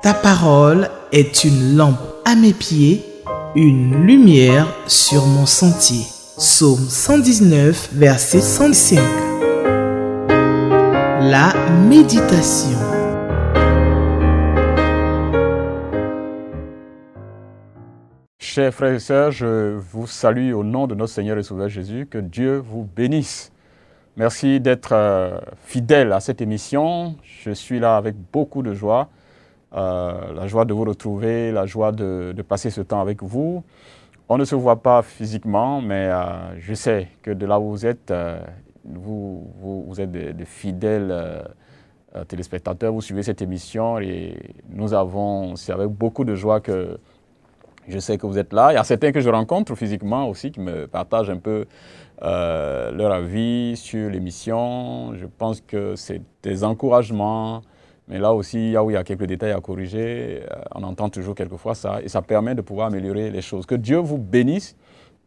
Ta parole est une lampe à mes pieds, une lumière sur mon sentier. Psaume 119, verset 105. La méditation. Chers frères et sœurs, je vous salue au nom de notre Seigneur et Sauveur Jésus. Que Dieu vous bénisse. Merci d'être fidèle à cette émission. Je suis là avec beaucoup de joie. La joie de vous retrouver, la joie de passer ce temps avec vous. On ne se voit pas physiquement, mais je sais que de là où vous êtes, vous êtes des fidèles téléspectateurs. Vous suivez cette émission et c'est avec beaucoup de joie que je sais que vous êtes là. Il y a certains que je rencontre physiquement aussi qui me partagent un peu leur avis sur l'émission. Je pense que c'est des encouragements. Mais là aussi, il y a quelques détails à corriger. On entend toujours quelquefois ça et ça permet de pouvoir améliorer les choses. Que Dieu vous bénisse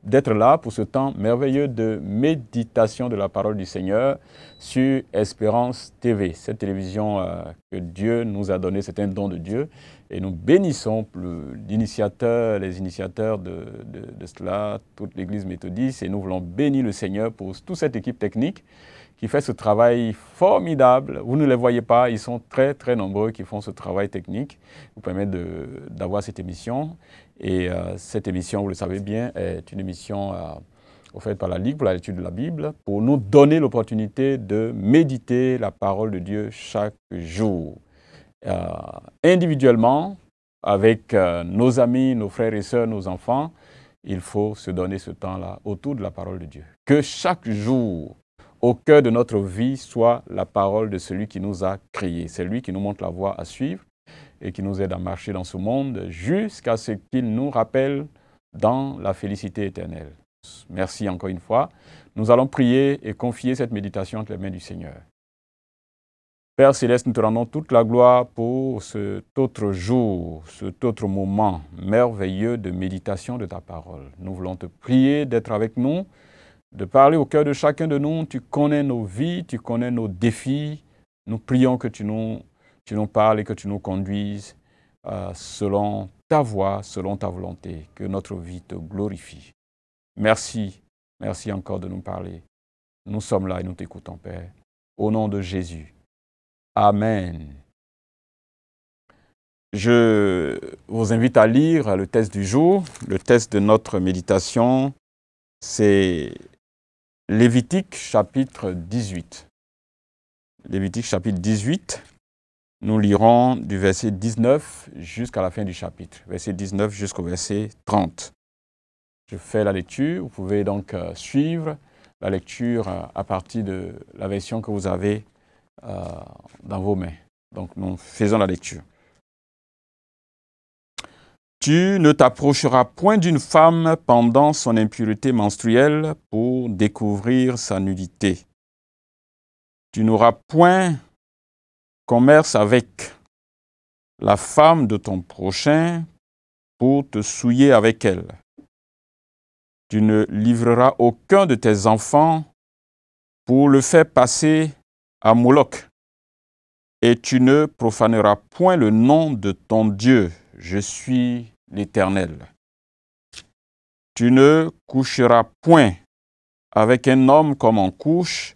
d'être là pour ce temps merveilleux de méditation de la parole du Seigneur sur Espérance TV. Cette télévision que Dieu nous a donnée, c'est un don de Dieu. Et nous bénissons les initiateurs de cela, toute l'Église méthodiste. Et nous voulons bénir le Seigneur pour toute cette équipe technique qui fait ce travail formidable. Vous ne les voyez pas, ils sont très, très nombreux qui font ce travail technique, vous permet d'avoir cette émission. Et cette émission, vous le savez bien, est une émission offerte par la Ligue pour la lecture de la Bible, pour nous donner l'opportunité de méditer la parole de Dieu chaque jour. Individuellement, avec nos amis, nos frères et sœurs, nos enfants, il faut se donner ce temps-là autour de la parole de Dieu. Que chaque jour, au cœur de notre vie, soit la parole de celui qui nous a créés. C'est lui qui nous montre la voie à suivre et qui nous aide à marcher dans ce monde jusqu'à ce qu'il nous rappelle dans la félicité éternelle. Merci encore une fois. Nous allons prier et confier cette méditation entre les mains du Seigneur. Père Céleste, nous te rendons toute la gloire pour cet autre jour, cet autre moment merveilleux de méditation de ta parole. Nous voulons te prier d'être avec nous, de parler au cœur de chacun de nous. Tu connais nos vies, tu connais nos défis. Nous prions que tu nous parles et que tu nous conduises selon ta voie, selon ta volonté, que notre vie te glorifie. Merci, merci encore de nous parler. Nous sommes là et nous t'écoutons, Père. Au nom de Jésus. Amen. Je vous invite à lire le texte du jour. Le texte de notre méditation, c'est Lévitique chapitre 18. Lévitique chapitre 18, nous lirons du verset 19 jusqu'à la fin du chapitre. Verset 19 jusqu'au verset 30. Je fais la lecture. Vous pouvez donc suivre la lecture à partir de la version que vous avez dans vos mains. Donc nous faisons la lecture. Tu ne t'approcheras point d'une femme pendant son impureté menstruelle pour découvrir sa nudité. Tu n'auras point commerce avec la femme de ton prochain pour te souiller avec elle. Tu ne livreras aucun de tes enfants pour le faire passer à Moloch. Et tu ne profaneras point le nom de ton Dieu. Je suis l'Éternel. Tu ne coucheras point avec un homme comme on couche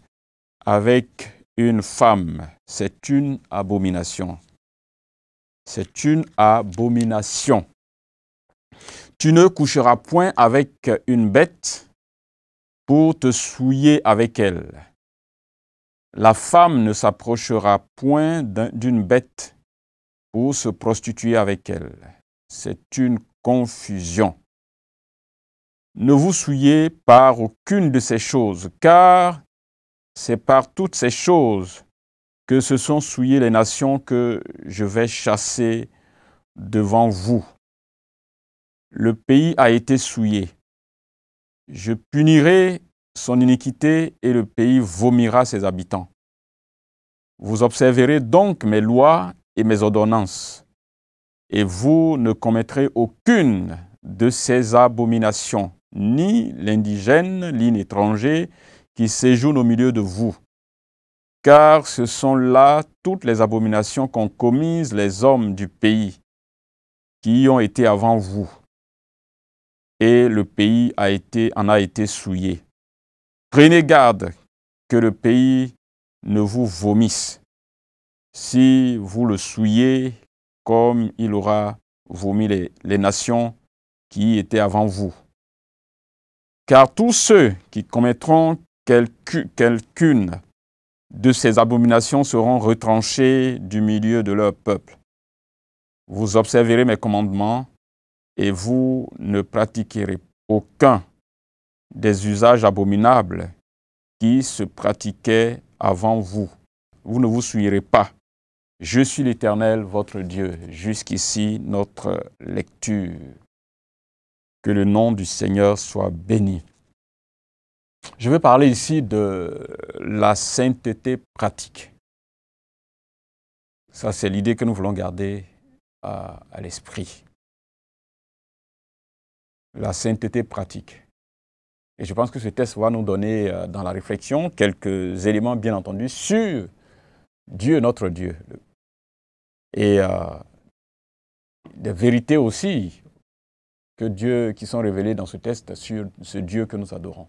avec une femme. C'est une abomination. C'est une abomination. Tu ne coucheras point avec une bête pour te souiller avec elle. La femme ne s'approchera point d'une bête pour se prostituer avec elle. C'est une confusion. Ne vous souillez par aucune de ces choses, car c'est par toutes ces choses que se sont souillées les nations que je vais chasser devant vous. Le pays a été souillé. Je punirai son iniquité et le pays vomira ses habitants. Vous observerez donc mes lois et mes ordonnances, et vous ne commettrez aucune de ces abominations, ni l'indigène, ni l'étranger qui séjourne au milieu de vous. car ce sont là toutes les abominations qu'ont commises les hommes du pays qui y ont été avant vous, et le pays en a été souillé. Prenez garde que le pays ne vous vomisse, si vous le souillez comme il aura vomi les nations qui étaient avant vous. Car tous ceux qui commettront quelqu'une de ces abominations seront retranchés du milieu de leur peuple. Vous observerez mes commandements et vous ne pratiquerez aucun des usages abominables qui se pratiquaient avant vous. Vous ne vous souillerez pas. Je suis l'Éternel, votre Dieu. Jusqu'ici, notre lecture. Que le nom du Seigneur soit béni. Je vais parler ici de la sainteté pratique. Ça, c'est l'idée que nous voulons garder à l'esprit. La sainteté pratique. Et je pense que ce texte va nous donner dans la réflexion quelques éléments, bien entendu, sur Dieu, notre Dieu. Et des vérités aussi qui sont révélées dans ce texte sur ce Dieu que nous adorons.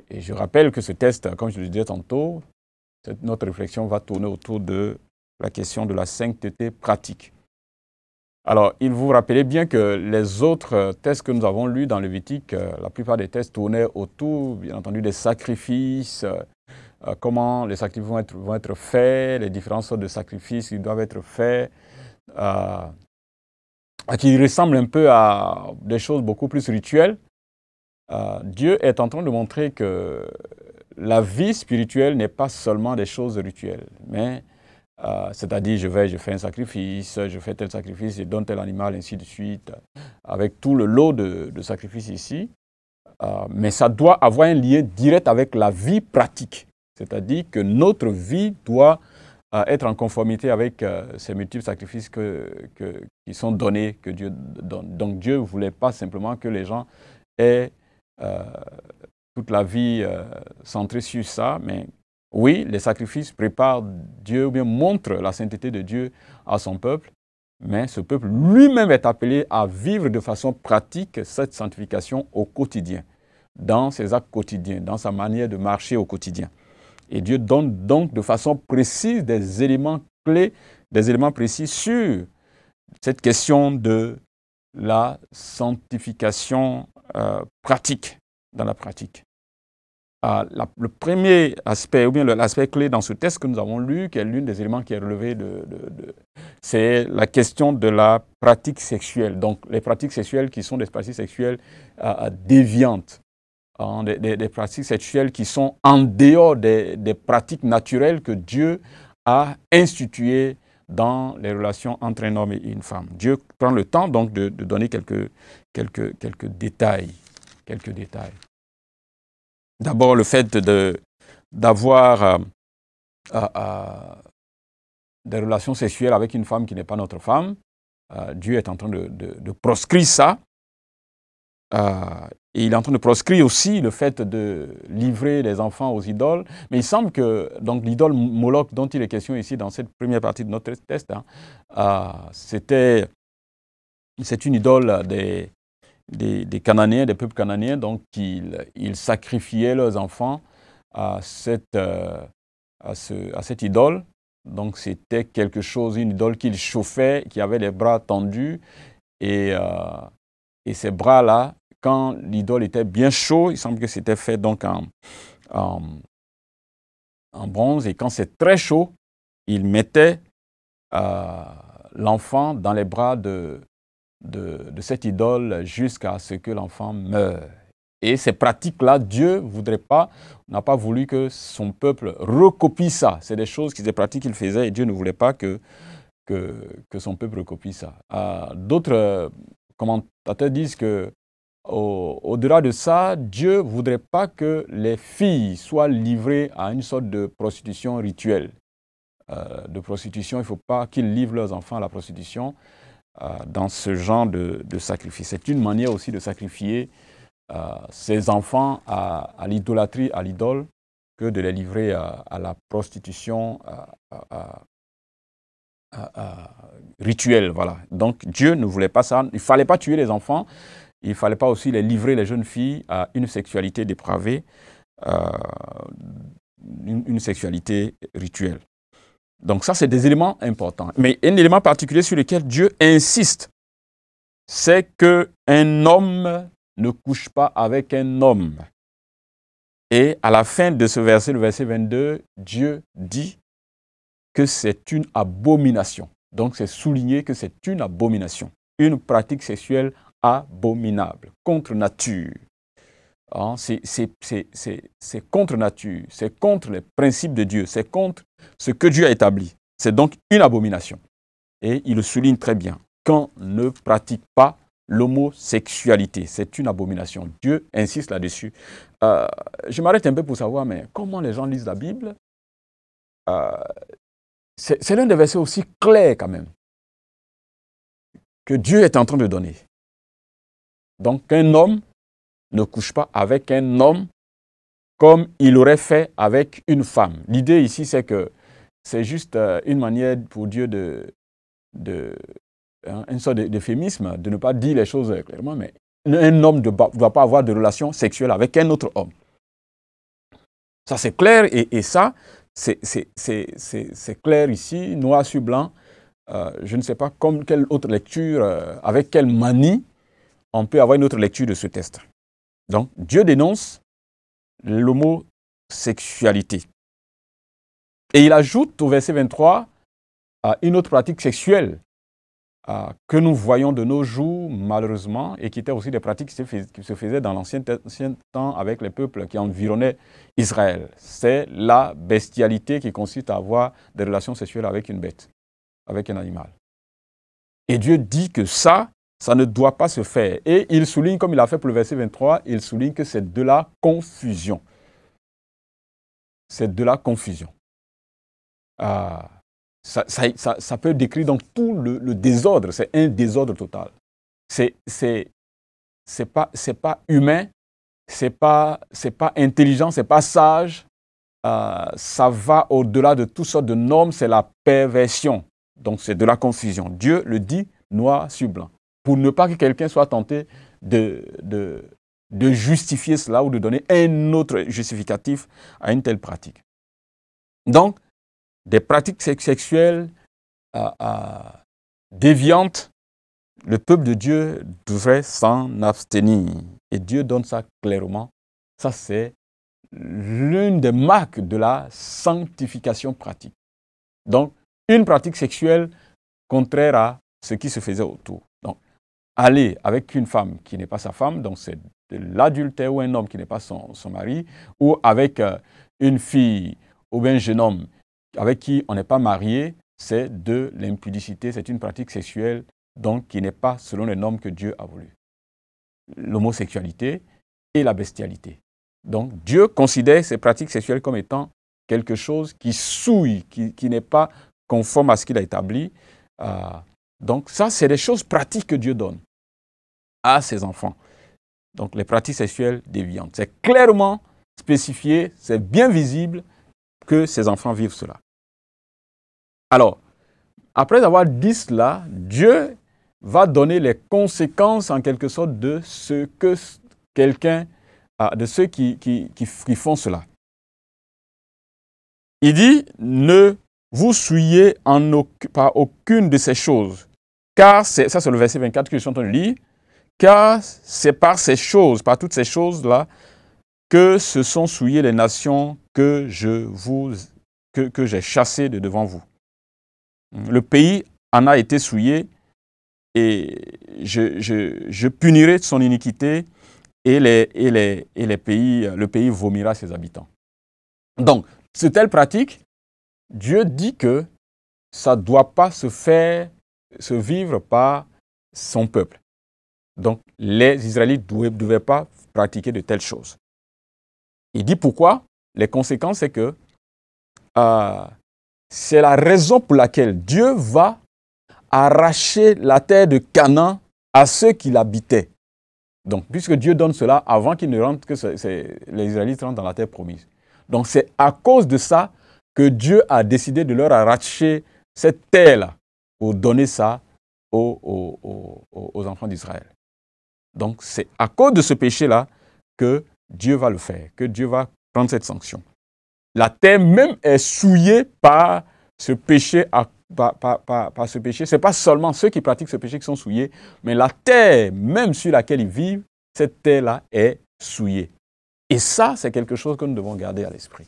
Et je rappelle que ce texte, comme je le disais tantôt, notre réflexion va tourner autour de la question de la sainteté pratique. Alors, il vous rappelez bien que les autres textes que nous avons lus dans Lévitique, la plupart des textes tournaient autour, bien entendu, des sacrifices, comment les sacrifices vont être faits, les différentes sortes de sacrifices qui doivent être faits, qui ressemblent un peu à des choses beaucoup plus rituelles. Dieu est en train de montrer que la vie spirituelle n'est pas seulement des choses rituelles, mais c'est-à-dire je fais un sacrifice, je fais tel sacrifice, je donne tel animal, ainsi de suite, avec tout le lot de sacrifices ici. Mais ça doit avoir un lien direct avec la vie pratique. C'est-à-dire que notre vie doit être en conformité avec ces multiples sacrifices qui sont donnés, que Dieu donne. Donc Dieu ne voulait pas simplement que les gens aient toute la vie centrée sur ça, mais oui, les sacrifices préparent Dieu, ou bien montrent la sainteté de Dieu à son peuple, mais ce peuple lui-même est appelé à vivre de façon pratique cette sanctification au quotidien, dans ses actes quotidiens, dans sa manière de marcher au quotidien. Et Dieu donne donc de façon précise des éléments clés, des éléments précis sur cette question de la sanctification pratique, dans la pratique. Le premier aspect, ou bien l'aspect clé dans ce texte que nous avons lu, qui est l'un des éléments qui est relevé, c'est la question de la pratique sexuelle. Donc, les pratiques sexuelles qui sont des pratiques sexuelles déviantes, des pratiques sexuelles qui sont en dehors des pratiques naturelles que Dieu a instituées dans les relations entre un homme et une femme. Dieu prend le temps donc de donner quelques détails. D'abord, le fait d'avoir des relations sexuelles avec une femme qui n'est pas notre femme. Dieu est en train de proscrire ça. Et il est en train de proscrire aussi le fait de livrer les enfants aux idoles. Mais il semble que donc, l'idole Moloch dont il est question ici dans cette première partie de notre texte, c'est une idole des Cananéens, des peuples cananéens, donc ils sacrifiaient leurs enfants à cette idole. Donc c'était quelque chose, une idole qu'ils chauffaient, qui avait les bras tendus, et ces bras-là, quand l'idole était bien chaud, il semble que c'était fait donc en bronze, et quand c'est très chaud, ils mettaient l'enfant dans les bras de cette idole jusqu'à ce que l'enfant meure. Et ces pratiques-là, Dieu n'a pas voulu que son peuple recopie ça. C'est des choses, des pratiques qu'il faisait, et Dieu ne voulait pas que son peuple recopie ça. D'autres commentateurs disent que au-delà de ça, Dieu ne voudrait pas que les filles soient livrées à une sorte de prostitution rituelle. Il ne faut pas qu'ils livrent leurs enfants à la prostitution dans ce genre de sacrifice. C'est une manière aussi de sacrifier ses enfants à l'idolâtrie, à l'idole, que de les livrer à la prostitution rituelle. Voilà. Donc Dieu ne voulait pas ça. Il ne fallait pas tuer les enfants. Il ne fallait pas aussi les livrer, les jeunes filles, à une sexualité dépravée, une sexualité rituelle. Donc ça, c'est des éléments importants. Mais un élément particulier sur lequel Dieu insiste, c'est qu'un homme ne couche pas avec un homme. Et à la fin de ce verset, le verset 22, Dieu dit que c'est une abomination. Donc c'est souligné que c'est une abomination. Une pratique sexuelle abominable, contre nature. Hein, c'est contre nature, c'est contre les principes de Dieu, c'est contre ce que Dieu a établi. C'est donc une abomination. Et il le souligne très bien. Qu'on ne pratique pas l'homosexualité, c'est une abomination. Dieu insiste là-dessus. Je m'arrête un peu pour savoir, mais comment les gens lisent la Bible? C'est l'un des versets aussi clairs quand même que Dieu est en train de donner. Donc un homme ne couche pas avec un homme comme il aurait fait avec une femme. L'idée ici, c'est que c'est juste une manière pour Dieu une sorte d'euphémisme, de ne pas dire les choses clairement, mais un homme ne doit pas avoir de relation sexuelle avec un autre homme. Ça, c'est clair, et ça, c'est clair ici, noir sur blanc. Je ne sais pas comme quelle autre lecture, avec quelle manie, on peut avoir une autre lecture de ce texte. Donc, Dieu dénonce l'homosexualité. Et il ajoute au verset 23 une autre pratique sexuelle que nous voyons de nos jours, malheureusement, et qui étaient aussi des pratiques qui se faisaient dans l'ancien temps avec les peuples qui environnaient Israël. C'est la bestialité qui consiste à avoir des relations sexuelles avec une bête, avec un animal. Et Dieu dit que ça ne doit pas se faire. Et il souligne, comme il a fait pour le verset 23, il souligne que c'est de la confusion. C'est de la confusion. Ça peut décrire donc tout le désordre. C'est un désordre total. C'est pas humain, c'est pas intelligent, c'est pas sage. Ça va au-delà de toutes sortes de normes, c'est la perversion. Donc c'est de la confusion. Dieu le dit noir sur blanc. Pour ne pas que quelqu'un soit tenté de justifier cela ou de donner un autre justificatif à une telle pratique. Donc, des pratiques sexuelles déviantes, le peuple de Dieu devrait s'en abstenir. Et Dieu donne ça clairement. Ça, c'est l'une des marques de la sanctification pratique. Donc, une pratique sexuelle contraire à ce qui se faisait autour. Donc, aller avec une femme qui n'est pas sa femme, donc c'est de l'adultère, ou un homme qui n'est pas son mari, ou avec une fille ou bien un jeune homme avec qui on n'est pas marié, c'est de l'impudicité, c'est une pratique sexuelle donc qui n'est pas selon les normes que Dieu a voulu. L'homosexualité et la bestialité. Donc Dieu considère ces pratiques sexuelles comme étant quelque chose qui souille, qui n'est pas conforme à ce qu'il a établi. Donc ça, c'est des choses pratiques que Dieu donne à ses enfants. Donc les pratiques sexuelles déviantes. C'est clairement spécifié, c'est bien visible que ses enfants vivent cela. Alors, après avoir dit cela, Dieu va donner les conséquences en quelque sorte de ce que de ceux qui font cela. Il dit, ne vous souillez par aucune de ces choses, car ça c'est le verset 24 que je suis en train de lire, car c'est par ces choses, par toutes ces choses-là, que se sont souillées les nations que j'ai chassées de devant vous. Le pays en a été souillé et je punirai son iniquité et le pays vomira ses habitants. Donc, cette telle pratique, Dieu dit que ça ne doit pas se vivre par son peuple. Donc, les Israélites ne devaient pas pratiquer de telles choses. Il dit pourquoi? Les conséquences, c'est que c'est la raison pour laquelle Dieu va arracher la terre de Canaan à ceux qui l'habitaient. Donc, puisque Dieu donne cela avant qu'ils ne rentrent, les Israélites rentrent dans la terre promise. Donc c'est à cause de ça que Dieu a décidé de leur arracher cette terre-là pour donner ça aux enfants d'Israël. Donc c'est à cause de ce péché-là que Dieu va le faire, que Dieu va prendre cette sanction. La terre même est souillée par ce péché. Par ce péché. Ce n'est pas seulement ceux qui pratiquent ce péché qui sont souillés, mais la terre même sur laquelle ils vivent, cette terre-là est souillée. Et ça, c'est quelque chose que nous devons garder à l'esprit.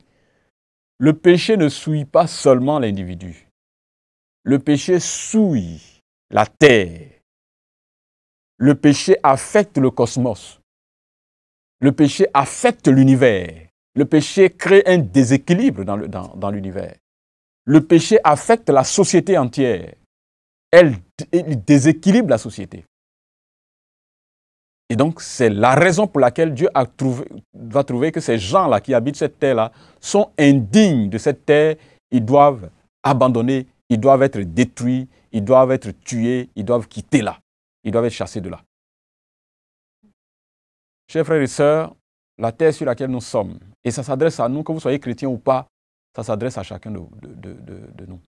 Le péché ne souille pas seulement l'individu. Le péché souille la terre. Le péché affecte le cosmos. Le péché affecte l'univers. Le péché crée un déséquilibre dans l'univers. Le péché affecte la société entière. Il déséquilibre la société. Et donc, c'est la raison pour laquelle Dieu va trouver que ces gens-là qui habitent cette terre-là sont indignes de cette terre. Ils doivent abandonner, ils doivent être détruits, ils doivent être tués, ils doivent quitter là. Ils doivent être chassés de là. Chers frères et sœurs, la terre sur laquelle nous sommes, et ça s'adresse à nous, que vous soyez chrétiens ou pas, ça s'adresse à chacun de nous.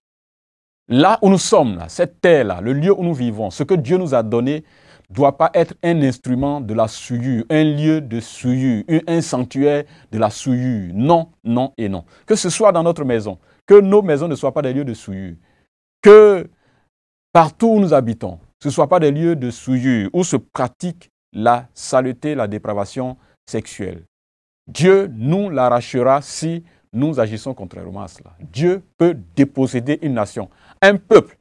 Là où nous sommes, là, cette terre-là, le lieu où nous vivons, ce que Dieu nous a donné, ne doit pas être un instrument de la souillure, un lieu de souillure, un sanctuaire de la souillure. Non, non et non. Que ce soit dans notre maison, que nos maisons ne soient pas des lieux de souillure, que partout où nous habitons, ce ne soient pas des lieux de souillure où se pratique la saleté, la dépravation sexuelle. Dieu nous l'arrachera si nous agissons contrairement à cela. Dieu peut déposséder une nation, un peuple.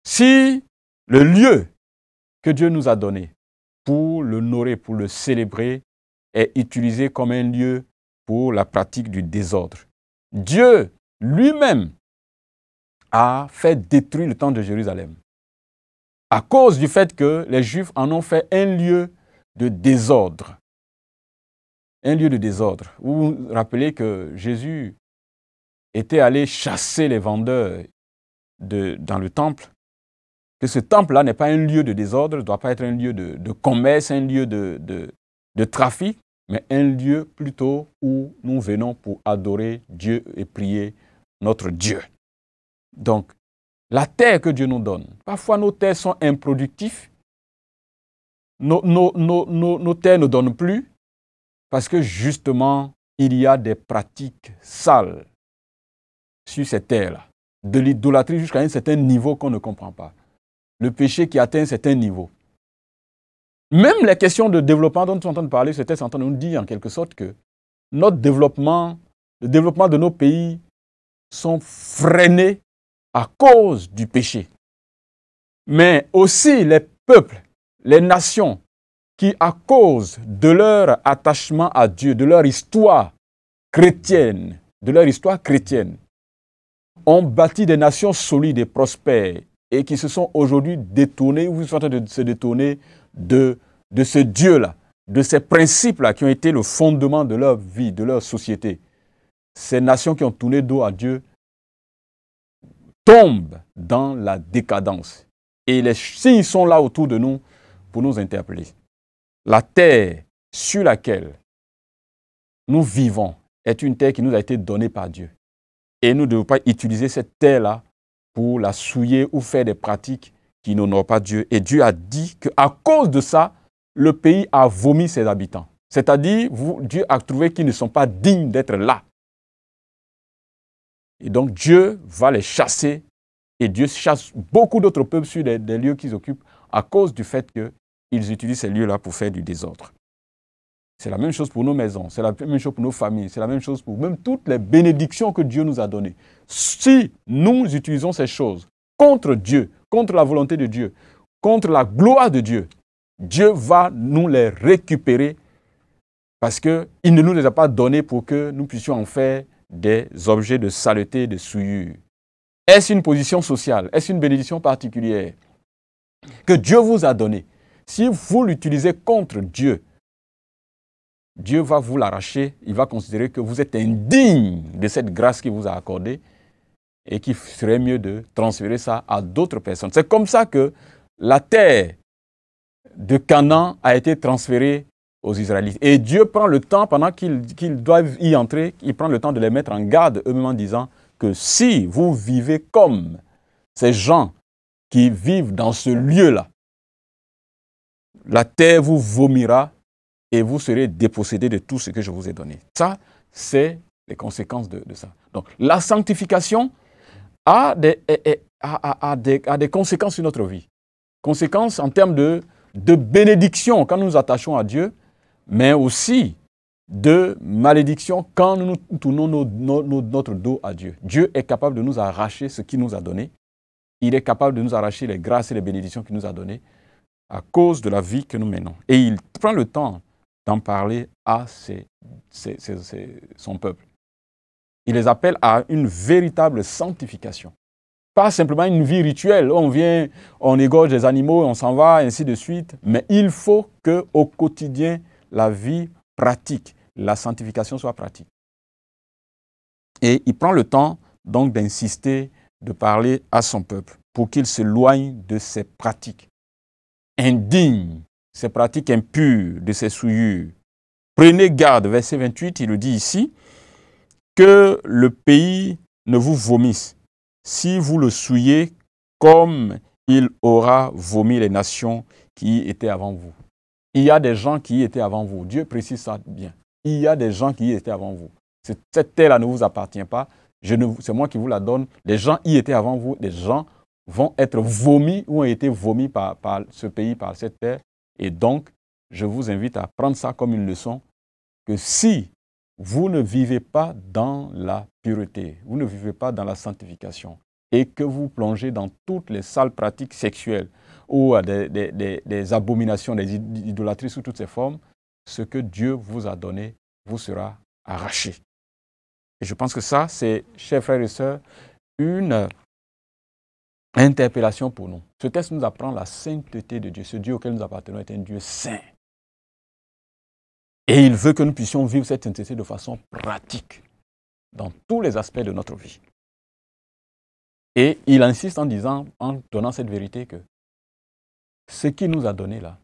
Si le lieu que Dieu nous a donné pour l'honorer, pour le célébrer, est utilisé comme un lieu pour la pratique du désordre. Dieu lui-même a fait détruire le temple de Jérusalem à cause du fait que les Juifs en ont fait un lieu de désordre. Un lieu de désordre. Vous vous rappelez que Jésus était allé chasser les vendeurs dans le temple, que ce temple-là n'est pas un lieu de désordre, ne doit pas être un lieu de commerce, un lieu de trafic, mais un lieu plutôt où nous venons pour adorer Dieu et prier notre Dieu. Donc, la terre que Dieu nous donne, parfois nos terres sont improductives, nos terres ne donnent plus, parce que justement, il y a des pratiques sales sur ces terres-là, de l'idolâtrie jusqu'à un certain niveau qu'on ne comprend pas. Le péché qui atteint un certain niveau. Même les questions de développement dont nous sommes en train de parler, ce texte est en train de nous dire en quelque sorte que notre développement, le développement de nos pays sont freinés à cause du péché. Mais aussi les peuples, les nations qui, à cause de leur attachement à Dieu, de leur histoire chrétienne, ont bâti des nations solides et prospères et qui se sont aujourd'hui détournés, ou sont en train de se détourner de ce Dieu-là, de ces principes-là qui ont été le fondement de leur vie, de leur société. Ces nations qui ont tourné dos à Dieu tombent dans la décadence. Et les signes sont là autour de nous pour nous interpeller. La terre sur laquelle nous vivons est une terre qui nous a été donnée par Dieu. Et nous ne devons pas utiliser cette terre-là pour la souiller ou faire des pratiques qui n'honorent pas Dieu. Et Dieu a dit qu'à cause de ça, le pays a vomi ses habitants. C'est-à-dire, Dieu a trouvé qu'ils ne sont pas dignes d'être là. Et donc Dieu va les chasser. Et Dieu chasse beaucoup d'autres peuples sur des lieux qu'ils occupent à cause du fait qu'ils utilisent ces lieux-là pour faire du désordre. C'est la même chose pour nos maisons, c'est la même chose pour nos familles, c'est la même chose pour même toutes les bénédictions que Dieu nous a données. Si nous utilisons ces choses contre Dieu, contre la volonté de Dieu, contre la gloire de Dieu, Dieu va nous les récupérer parce qu'il ne nous les a pas donnés pour que nous puissions en faire des objets de saleté, de souillure. Est-ce une position sociale? Est-ce une bénédiction particulière que Dieu vous a donnée? Si vous l'utilisez contre Dieu, Dieu va vous l'arracher, il va considérer que vous êtes indigne de cette grâce qu'il vous a accordée et qu'il serait mieux de transférer ça à d'autres personnes. C'est comme ça que la terre de Canaan a été transférée aux Israélites. Et Dieu prend le temps, pendant qu'ils doivent y entrer, il prend le temps de les mettre en garde eux-mêmes en disant que si vous vivez comme ces gens qui vivent dans ce lieu-là, la terre vous vomira et vous serez dépossédés de tout ce que je vous ai donné. Ça, c'est les conséquences de ça. Donc, la sanctification a des conséquences sur notre vie. Conséquences en termes de bénédiction quand nous nous attachons à Dieu, mais aussi de malédiction quand nous tournons notre dos à Dieu. Dieu est capable de nous arracher ce qu'il nous a donné. Il est capable de nous arracher les grâces et les bénédictions qu'il nous a données à cause de la vie que nous menons. Et il prend le temps d'en parler à son peuple. Il les appelle à une véritable sanctification. Pas simplement une vie rituelle, on vient, on égorge des animaux, on s'en va, ainsi de suite. Mais il faut qu'au quotidien, la vie pratique, la sanctification soit pratique. Et il prend le temps donc d'insister, de parler à son peuple pour qu'il s'éloigne de ses pratiques indignes, ces pratiques impures, de ces souillures. Prenez garde, verset 28, il le dit ici, que le pays ne vous vomisse si vous le souillez comme il aura vomi les nations qui étaient avant vous. Il y a des gens qui y étaient avant vous. Dieu précise ça bien. Il y a des gens qui y étaient avant vous. Cette terre-là ne vous appartient pas. C'est moi qui vous la donne. Les gens y étaient avant vous. Les gens vont être vomis ou ont été vomis par ce pays, par cette terre. Et donc, je vous invite à prendre ça comme une leçon que si vous ne vivez pas dans la pureté, vous ne vivez pas dans la sanctification et que vous plongez dans toutes les sales pratiques sexuelles ou des abominations, des idolâtries sous toutes ces formes, ce que Dieu vous a donné vous sera arraché. Et je pense que ça, c'est, chers frères et sœurs, une interpellation pour nous. Ce texte nous apprend la sainteté de Dieu. Ce Dieu auquel nous appartenons est un Dieu saint. Et il veut que nous puissions vivre cette sainteté de façon pratique dans tous les aspects de notre vie. Et il insiste en disant, en donnant cette vérité que ce qu'il nous a donné là,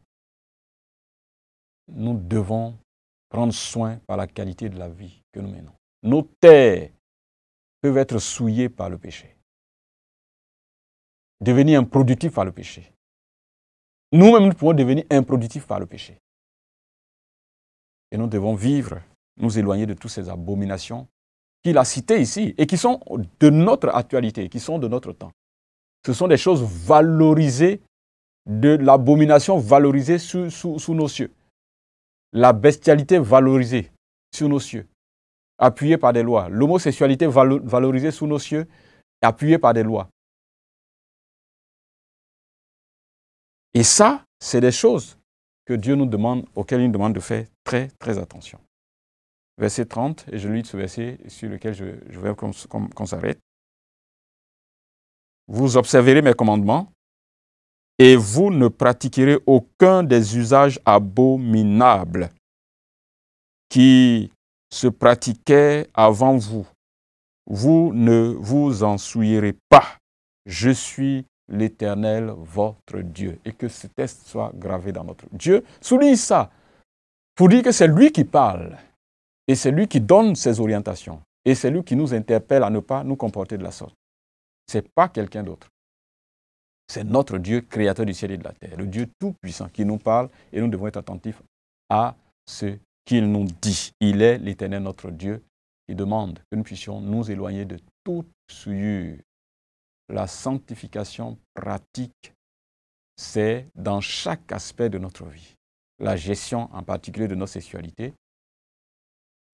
nous devons prendre soin par la qualité de la vie que nous menons. Nos terres peuvent être souillées par le péché, devenir improductifs par le péché. Nous-mêmes, nous pouvons devenir improductifs par le péché. Et nous devons vivre, nous éloigner de toutes ces abominations qu'il a citées ici et qui sont de notre actualité, qui sont de notre temps. Ce sont des choses valorisées, de l'abomination valorisée sous nos cieux. La bestialité valorisée sur nos cieux, appuyée par des lois. L'homosexualité valorisée sous nos cieux, appuyée par des lois. Et ça, c'est des choses que Dieu nous demande, auxquelles il nous demande de faire très, très attention. Verset 30, et je lis ce verset sur lequel je veux qu'on s'arrête. Vous observerez mes commandements et vous ne pratiquerez aucun des usages abominables qui se pratiquaient avant vous. Vous ne vous en souillerez pas. Je suis l'Éternel, votre Dieu. Et que ce texte soit gravé dans notre... Dieu souligne ça pour dire que c'est lui qui parle. Et c'est lui qui donne ses orientations. Et c'est lui qui nous interpelle à ne pas nous comporter de la sorte. Ce n'est pas quelqu'un d'autre. C'est notre Dieu, créateur du ciel et de la terre. Le Dieu tout-puissant qui nous parle et nous devons être attentifs à ce qu'il nous dit. Il est l'Éternel, notre Dieu, qui demande que nous puissions nous éloigner de toute souillure. La sanctification pratique, c'est dans chaque aspect de notre vie. La gestion en particulier de notre sexualité,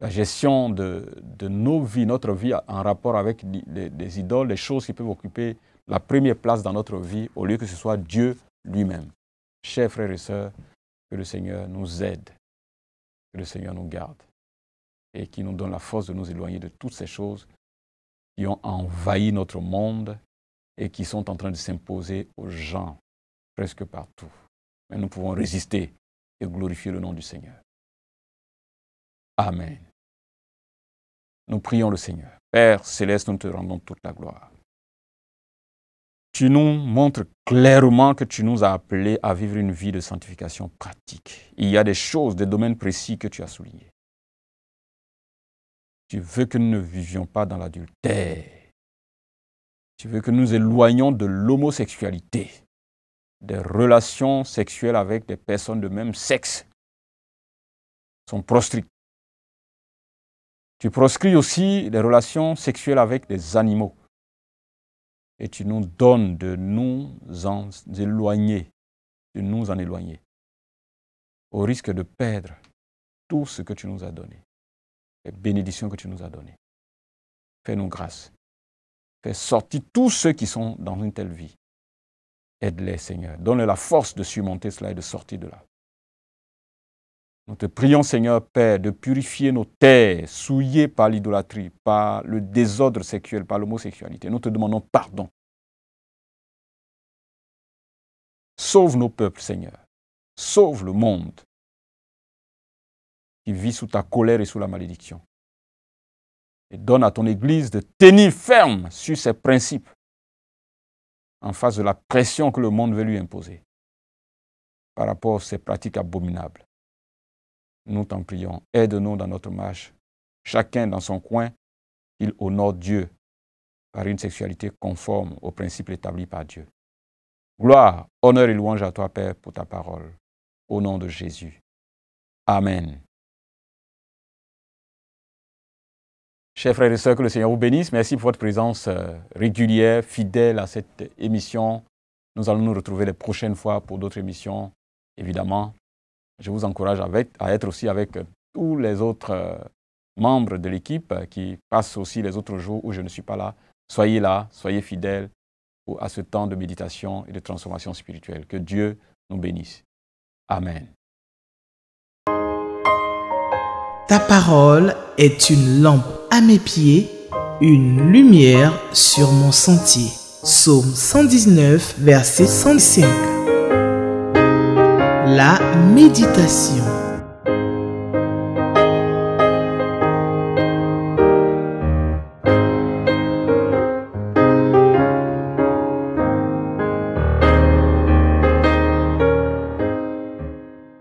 la gestion de nos vies, notre vie en rapport avec les idoles, les choses qui peuvent occuper la première place dans notre vie au lieu que ce soit Dieu lui-même. Chers frères et sœurs, que le Seigneur nous aide, que le Seigneur nous garde et qui nous donne la force de nous éloigner de toutes ces choses qui ont envahi notre monde et qui sont en train de s'imposer aux gens presque partout. Mais nous pouvons résister et glorifier le nom du Seigneur. Amen. Nous prions le Seigneur. Père céleste, nous te rendons toute la gloire. tu nous montres clairement que tu nous as appelés à vivre une vie de sanctification pratique. Il y a des choses, des domaines précis que tu as soulignés. Tu veux que nous ne vivions pas dans l'adultère. Tu veux que nous éloignions de l'homosexualité, des relations sexuelles avec des personnes de même sexe. Sont proscrites. Tu proscris aussi des relations sexuelles avec des animaux. Et tu nous donnes de nous en éloigner, au risque de perdre tout ce que tu nous as donné, les bénédictions que tu nous as données. Fais-nous grâce. Fais sortir tous ceux qui sont dans une telle vie. Aide-les, Seigneur. Donne-leur la force de surmonter cela et de sortir de là. Nous te prions, Seigneur Père, de purifier nos terres souillées par l'idolâtrie, par le désordre sexuel, par l'homosexualité. Nous te demandons pardon. Sauve nos peuples, Seigneur. Sauve le monde qui vit sous ta colère et sous la malédiction. Et donne à ton Église de tenir ferme sur ses principes en face de la pression que le monde veut lui imposer par rapport à ces pratiques abominables. Nous t'en prions, aide-nous dans notre marche, chacun dans son coin, qu'il honore Dieu par une sexualité conforme aux principes établis par Dieu. Gloire, honneur et louange à toi, Père, pour ta parole. Au nom de Jésus. Amen. Chers frères et sœurs, que le Seigneur vous bénisse. Merci pour votre présence régulière, fidèle à cette émission. Nous allons nous retrouver les prochaines fois pour d'autres émissions, évidemment. Je vous encourage à être aussi avec tous les autres membres de l'équipe qui passent aussi les autres jours où je ne suis pas là. Soyez fidèles à ce temps de méditation et de transformation spirituelle. Que Dieu nous bénisse. Amen. Ta parole est une lampe à mes pieds, une lumière sur mon sentier. Psaume 119, verset 105. La méditation.